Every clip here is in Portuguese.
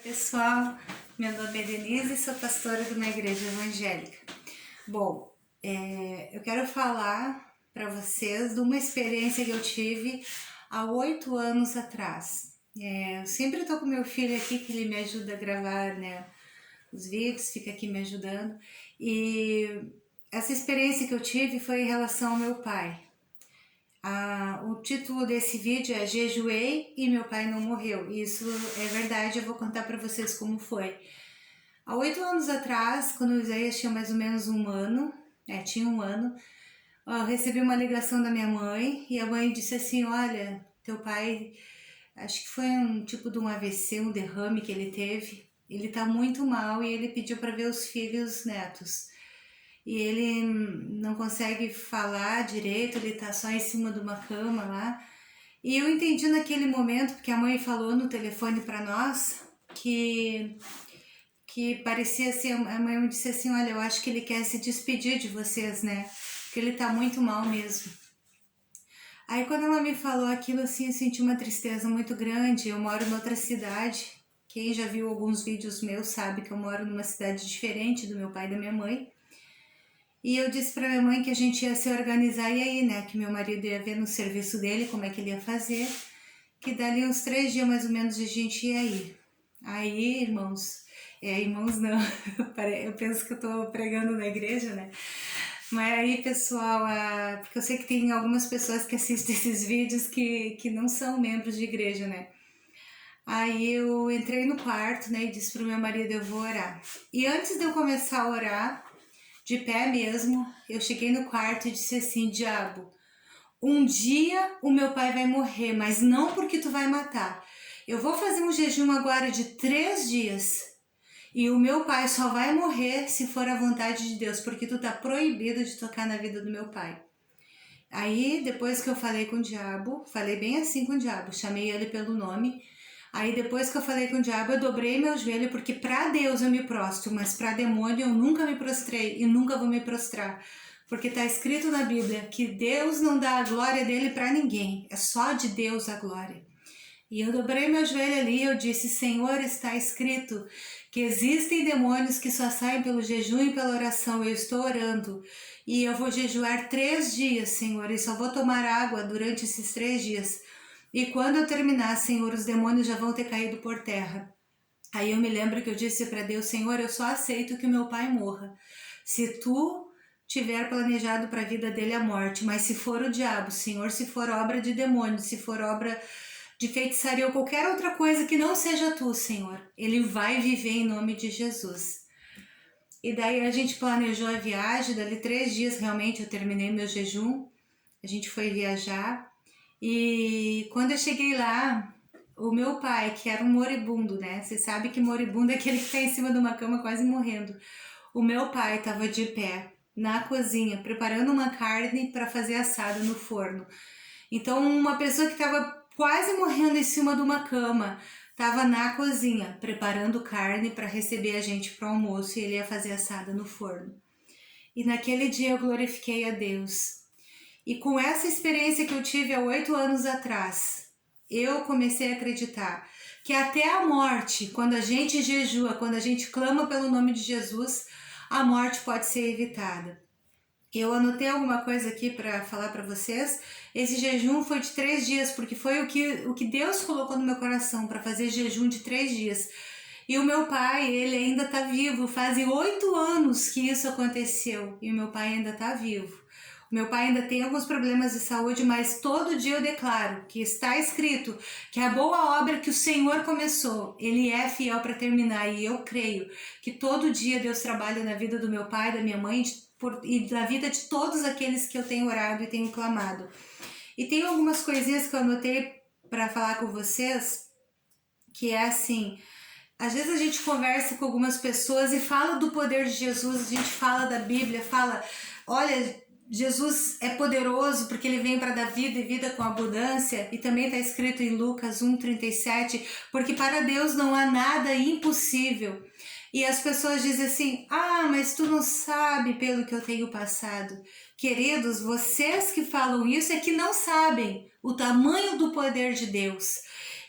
Pessoal, meu nome é Denise e sou pastora de uma igreja evangélica. Bom, eu quero falar para vocês de uma experiência que eu tive há 8 anos atrás. Eu sempre estou com meu filho aqui, que ele me ajuda a gravar, né, os vídeos, fica aqui me ajudando. E essa experiência que eu tive foi em relação ao meu pai. O título desse vídeo é Jejuei e meu pai não morreu. Isso é verdade, eu vou contar para vocês como foi. Há 8 anos atrás, quando o Isaías tinha mais ou menos um ano, tinha um ano, eu recebi uma ligação da minha mãe e a mãe disse assim: olha, teu pai, acho que foi um tipo de um AVC, um derrame que ele teve, ele tá muito mal e ele pediu para ver os filhos netos. E ele não consegue falar direito, ele tá só em cima de uma cama lá. E eu entendi naquele momento, porque a mãe falou no telefone para nós, que parecia assim, a mãe me disse assim: olha, eu acho que ele quer se despedir de vocês, né? Porque ele tá muito mal mesmo. Aí quando ela me falou aquilo assim, eu senti uma tristeza muito grande. Eu moro em outra cidade. Quem já viu alguns vídeos meus sabe que eu moro numa cidade diferente do meu pai e da minha mãe. E eu disse pra minha mãe que a gente ia se organizar e aí, né, que meu marido ia ver no serviço dele como é que ele ia fazer, que dali uns 3 dias mais ou menos a gente ia ir. Aí, irmãos não, eu penso que eu tô pregando na igreja, né? Mas aí, pessoal, porque eu sei que tem algumas pessoas que assistem esses vídeos que não são membros de igreja, né? Aí eu entrei no quarto, né, e disse pro meu marido: eu vou orar. E antes de eu começar a orar, de pé mesmo, eu cheguei no quarto e disse assim: diabo, um dia o meu pai vai morrer, mas não porque tu vai matar. Eu vou fazer um jejum agora de 3 dias e o meu pai só vai morrer se for a vontade de Deus, porque tu tá proibido de tocar na vida do meu pai. Aí, depois que eu falei com o diabo, falei bem assim com o diabo, chamei ele pelo nome. Aí, depois que eu falei com o diabo, eu dobrei meu joelho, porque pra Deus eu me prostro, mas pra demônio eu nunca me prostrei e nunca vou me prostrar. Porque tá escrito na Bíblia que Deus não dá a glória dele pra ninguém, é só de Deus a glória. E eu dobrei meu joelho ali e eu disse: Senhor, está escrito que existem demônios que só saem pelo jejum e pela oração. Eu estou orando e eu vou jejuar 3 dias, Senhor, e só vou tomar água durante esses 3 dias. E quando eu terminar, Senhor, os demônios já vão ter caído por terra. Aí eu me lembro que eu disse para Deus: Senhor, eu só aceito que o meu pai morra, se tu tiver planejado para a vida dele a morte. Mas se for o diabo, Senhor, se for obra de demônio, se for obra de feitiçaria ou qualquer outra coisa que não seja tu, Senhor, ele vai viver em nome de Jesus. E daí a gente planejou a viagem, dali 3 dias realmente eu terminei meu jejum, a gente foi viajar. E quando eu cheguei lá, o meu pai, que era um moribundo, né? Você sabe que moribundo é aquele que tá em cima de uma cama quase morrendo. O meu pai estava de pé na cozinha, preparando uma carne para fazer assada no forno. Então, uma pessoa que estava quase morrendo em cima de uma cama estava na cozinha, preparando carne para receber a gente para o almoço, e ele ia fazer assada no forno. E naquele dia eu glorifiquei a Deus. E com essa experiência que eu tive há 8 anos atrás, eu comecei a acreditar que até a morte, quando a gente jejua, quando a gente clama pelo nome de Jesus, a morte pode ser evitada. Eu anotei alguma coisa aqui para falar para vocês. Esse jejum foi de 3 dias, porque foi o que Deus colocou no meu coração, para fazer jejum de 3 dias. E o meu pai, ele ainda está vivo, fazem 8 anos que isso aconteceu, e o meu pai ainda está vivo. O meu pai ainda tem alguns problemas de saúde, mas todo dia eu declaro que está escrito que a boa obra que o Senhor começou, Ele é fiel para terminar. E eu creio que todo dia Deus trabalha na vida do meu pai, da minha mãe e na vida de todos aqueles que eu tenho orado e tenho clamado. E tem algumas coisinhas que eu anotei para falar com vocês, que é assim: às vezes a gente conversa com algumas pessoas e fala do poder de Jesus, a gente fala da Bíblia, fala: olha, Jesus é poderoso porque ele vem para dar vida e vida com abundância, e também está escrito em Lucas 1,37, porque para Deus não há nada impossível. E as pessoas dizem assim: ah, mas tu não sabe pelo que eu tenho passado. Queridos, vocês que falam isso é que não sabem o tamanho do poder de Deus.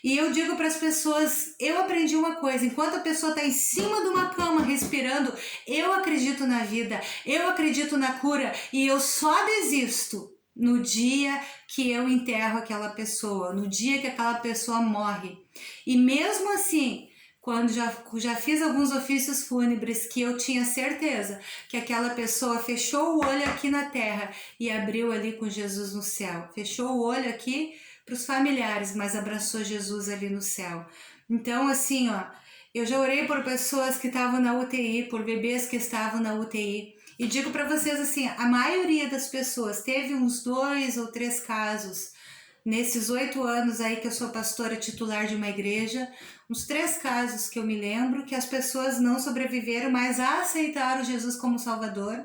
E eu digo para as pessoas, eu aprendi uma coisa, enquanto a pessoa está em cima de uma cama respirando, eu acredito na vida, eu acredito na cura e eu só desisto no dia que eu enterro aquela pessoa, no dia que aquela pessoa morre. E mesmo assim, quando já fiz alguns ofícios fúnebres que eu tinha certeza que aquela pessoa fechou o olho aqui na terra e abriu ali com Jesus no céu. Fechou o olho aqui para os familiares, mas abraçou Jesus ali no céu. Então, assim, ó, eu já orei por pessoas que estavam na UTI, por bebês que estavam na UTI. E digo para vocês assim, a maioria das pessoas teve uns 2 ou 3 casos nesses 8 anos aí que eu sou pastora titular de uma igreja, uns 3 casos que eu me lembro que as pessoas não sobreviveram, mas aceitaram Jesus como Salvador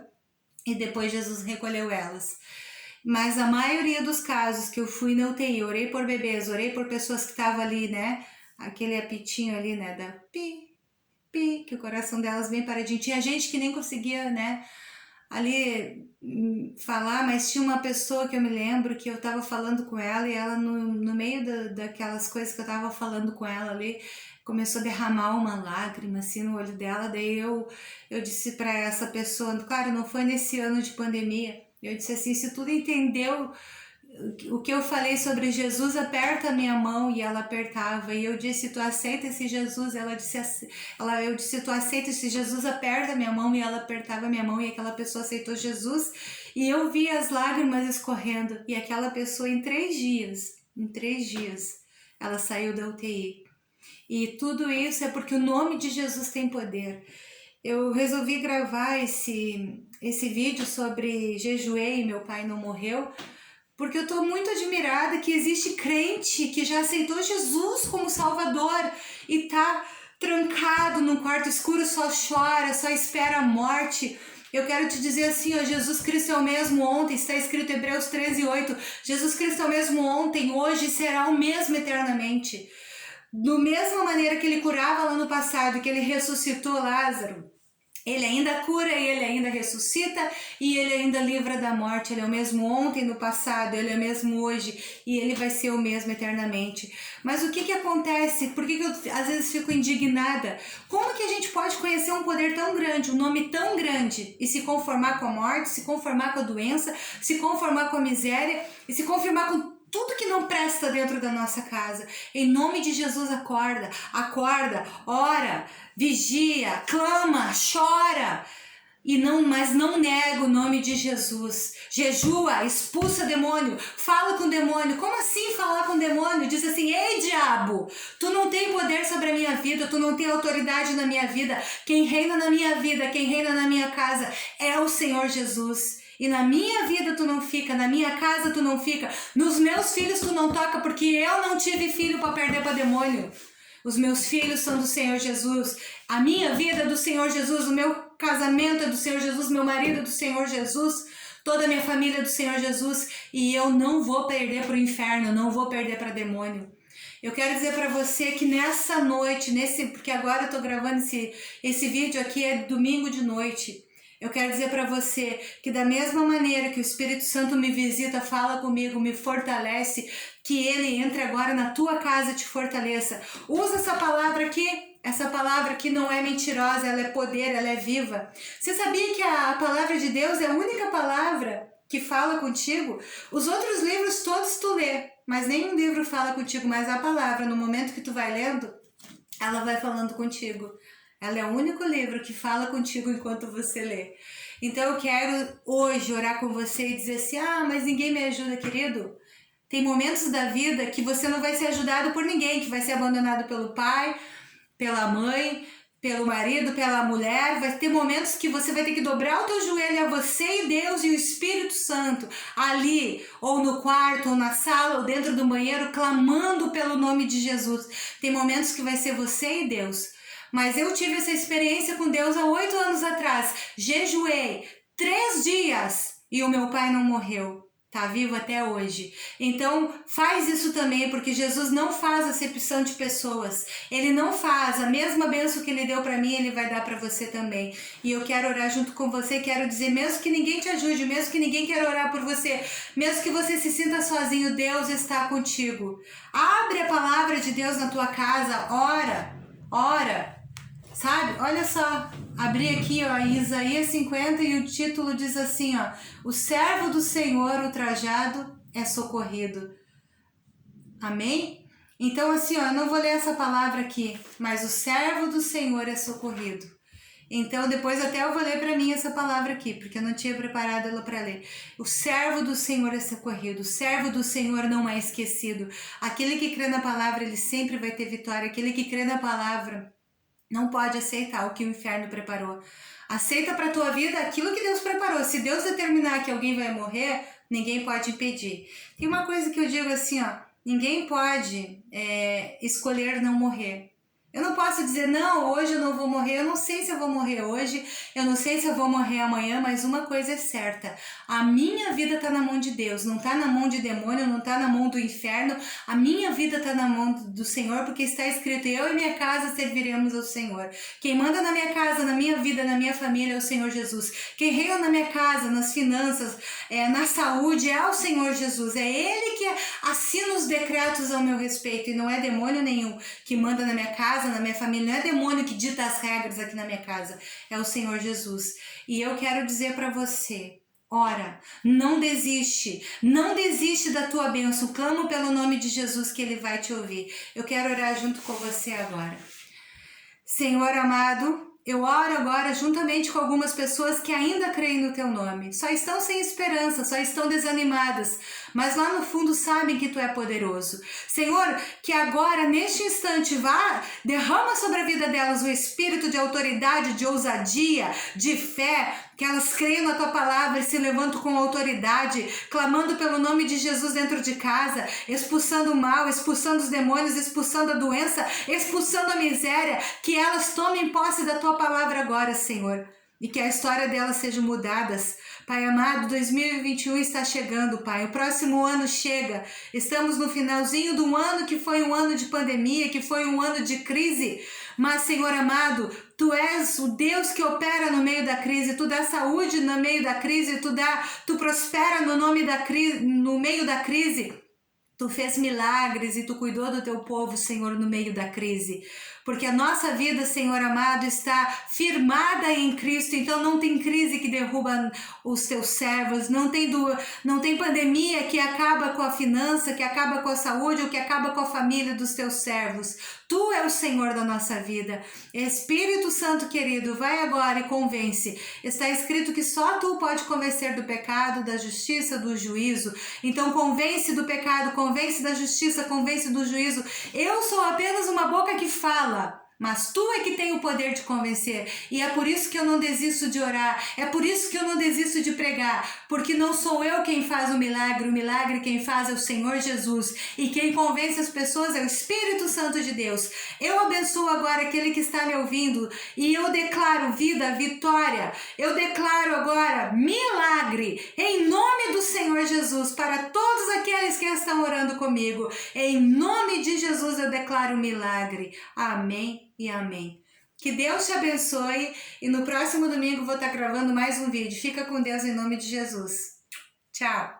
e depois Jesus recolheu elas. Mas a maioria dos casos que eu fui na UTI, orei por bebês, orei por pessoas que estavam ali, né, aquele apitinho ali, né, da pi, pi, que o coração delas bem paradinho. Tinha gente que nem conseguia, né, ali falar, mas tinha uma pessoa que eu me lembro que eu tava falando com ela e ela no meio daquelas coisas que eu tava falando com ela ali, começou a derramar uma lágrima assim no olho dela, daí eu disse para essa pessoa, claro, não foi nesse ano de pandemia, eu disse assim, se tu entendeu o que eu falei sobre Jesus, aperta a minha mão, e ela apertava, e eu disse, tu aceita esse Jesus? Eu disse, tu aceita esse Jesus? Aperta a minha mão, e ela apertava a minha mão, e aquela pessoa aceitou Jesus, e eu vi as lágrimas escorrendo, e aquela pessoa em 3 dias, ela saiu da UTI, e tudo isso é porque o nome de Jesus tem poder. Eu resolvi gravar esse vídeo sobre jejuei e meu pai não morreu, porque eu estou muito admirada que existe crente que já aceitou Jesus como Salvador e tá trancado num quarto escuro, só chora, só espera a morte. Eu quero te dizer assim, ó, Jesus Cristo é o mesmo ontem, está escrito em Hebreus 13:8, Jesus Cristo é o mesmo ontem, hoje e será o mesmo eternamente. Da mesma maneira que ele curava lá no passado, que ele ressuscitou Lázaro, ele ainda cura e ele ainda ressuscita e ele ainda livra da morte. Ele é o mesmo ontem, no passado, ele é o mesmo hoje e ele vai ser o mesmo eternamente. Mas o que acontece? Por que eu às vezes fico indignada? Como que a gente pode conhecer um poder tão grande, um nome tão grande e se conformar com a morte, se conformar com a doença, se conformar com a miséria e se conformar com tudo que não presta dentro da nossa casa? Em nome de Jesus, acorda, ora, vigia, clama, chora, mas não nega o nome de Jesus. Jejua, expulsa demônio, fala com o demônio. Como assim falar com o demônio? Diz assim, ei diabo, tu não tem poder sobre a minha vida, tu não tem autoridade na minha vida. Quem reina na minha vida, quem reina na minha casa é o Senhor Jesus. E na minha vida tu não fica, na minha casa tu não fica, nos meus filhos tu não toca, porque eu não tive filho para perder para demônio. Os meus filhos são do Senhor Jesus, a minha vida é do Senhor Jesus, o meu casamento é do Senhor Jesus, meu marido é do Senhor Jesus, toda a minha família é do Senhor Jesus, e eu não vou perder para o inferno, eu não vou perder para demônio. Eu quero dizer para você que nessa noite, porque agora eu tô gravando esse vídeo aqui, é domingo de noite. Eu quero dizer para você que da mesma maneira que o Espírito Santo me visita, fala comigo, me fortalece, que ele entre agora na tua casa e te fortaleça. Usa essa palavra aqui não é mentirosa, ela é poder, ela é viva. Você sabia que a palavra de Deus é a única palavra que fala contigo? Os outros livros todos tu lê, mas nenhum livro fala contigo, mas a palavra, no momento que tu vai lendo, ela vai falando contigo. Ela é o único livro que fala contigo enquanto você lê. Então eu quero hoje orar com você e dizer assim, mas ninguém me ajuda, querido. Tem momentos da vida que você não vai ser ajudado por ninguém, que vai ser abandonado pelo pai, pela mãe, pelo marido, pela mulher. Vai ter momentos que você vai ter que dobrar o teu joelho a você e Deus e o Espírito Santo, ali, ou no quarto, ou na sala, ou dentro do banheiro, clamando pelo nome de Jesus. Tem momentos que vai ser você e Deus. Mas eu tive essa experiência com Deus há 8 anos atrás. Jejuei 3 dias e o meu pai não morreu. tá vivo até hoje. Então faz isso também, porque Jesus não faz acepção de pessoas. Ele não faz a mesma bênção que ele deu para mim, ele vai dar para você também. E eu quero orar junto com você, quero dizer, mesmo que ninguém te ajude, mesmo que ninguém queira orar por você, mesmo que você se sinta sozinho, Deus está contigo. Abre a palavra de Deus na tua casa, ora. Sabe? Olha só, abri aqui, ó, Isaías 50 e o título diz assim, ó: o servo do Senhor, o trajado, é socorrido. Amém? Então assim, ó, eu não vou ler essa palavra aqui, mas o servo do Senhor é socorrido. Então depois até eu vou ler para mim essa palavra aqui, porque eu não tinha preparado ela para ler. O servo do Senhor é socorrido, o servo do Senhor não é esquecido. Aquele que crê na palavra, ele sempre vai ter vitória. Aquele que crê na palavra não pode aceitar o que o inferno preparou. Aceita para a tua vida aquilo que Deus preparou. Se Deus determinar que alguém vai morrer, ninguém pode impedir. Tem uma coisa que eu digo assim, ó: ninguém pode escolher não morrer. Eu não posso dizer, não, hoje eu não vou morrer, eu não sei se eu vou morrer hoje, eu não sei se eu vou morrer amanhã, mas uma coisa é certa: a minha vida está na mão de Deus, não está na mão de demônio, não está na mão do inferno, a minha vida está na mão do Senhor, porque está escrito: eu e minha casa serviremos ao Senhor. Quem manda na minha casa, na minha vida, na minha família é o Senhor Jesus. Quem reina na minha casa, nas finanças, na saúde, é o Senhor Jesus. É Ele que assina os decretos ao meu respeito, e não é demônio nenhum que manda na minha casa, na minha família. Não é demônio que dita as regras aqui na minha casa, é o Senhor Jesus. E eu quero dizer para você: ora, não desiste da tua bênção, clama pelo nome de Jesus que Ele vai te ouvir. Eu quero orar junto com você agora. Senhor amado, eu oro agora juntamente com algumas pessoas que ainda creem no teu nome, só estão sem esperança, só estão desanimadas, mas lá no fundo sabem que tu é poderoso. Senhor, que agora, neste instante, derrama sobre a vida delas o espírito de autoridade, de ousadia, de fé, que elas creem na tua palavra e se levantam com autoridade, clamando pelo nome de Jesus dentro de casa, expulsando o mal, expulsando os demônios, expulsando a doença, expulsando a miséria, que elas tomem posse da tua palavra agora, Senhor, e que a história delas seja mudada. Pai amado, 2021 está chegando, Pai. O próximo ano chega. Estamos no finalzinho de um ano que foi um ano de pandemia, que foi um ano de crise. Mas, Senhor amado, Tu és o Deus que opera no meio da crise. Tu dá saúde no meio da crise. Tu prospera no meio da crise. Tu fez milagres e Tu cuidou do Teu povo, Senhor, no meio da crise. Porque a nossa vida, Senhor amado, está firmada em Cristo. Então não tem crise que derruba os Teus servos. Não tem pandemia que acaba com a finança, que acaba com a saúde ou que acaba com a família dos Teus servos. Tu é o Senhor da nossa vida. Espírito Santo querido, vai agora e convence. Está escrito que só Tu pode convencer do pecado, da justiça, do juízo. Então convence do pecado, convence da justiça, convence do juízo. Eu sou apenas uma boca que fala, mas Tu é que tem o poder de convencer. E é por isso que eu não desisto de orar. É por isso que eu não desisto de pregar. Porque não sou eu quem faz o milagre quem faz é o Senhor Jesus. E quem convence as pessoas é o Espírito Santo de Deus. Eu abençoo agora aquele que está me ouvindo. E eu declaro vida, vitória. Eu declaro agora milagre. Em nome do Senhor Jesus. Para todos aqueles que estão orando comigo. Em nome de Jesus eu declaro milagre. Amém e amém. Que Deus te abençoe e no próximo domingo vou estar gravando mais um vídeo. Fica com Deus em nome de Jesus. Tchau!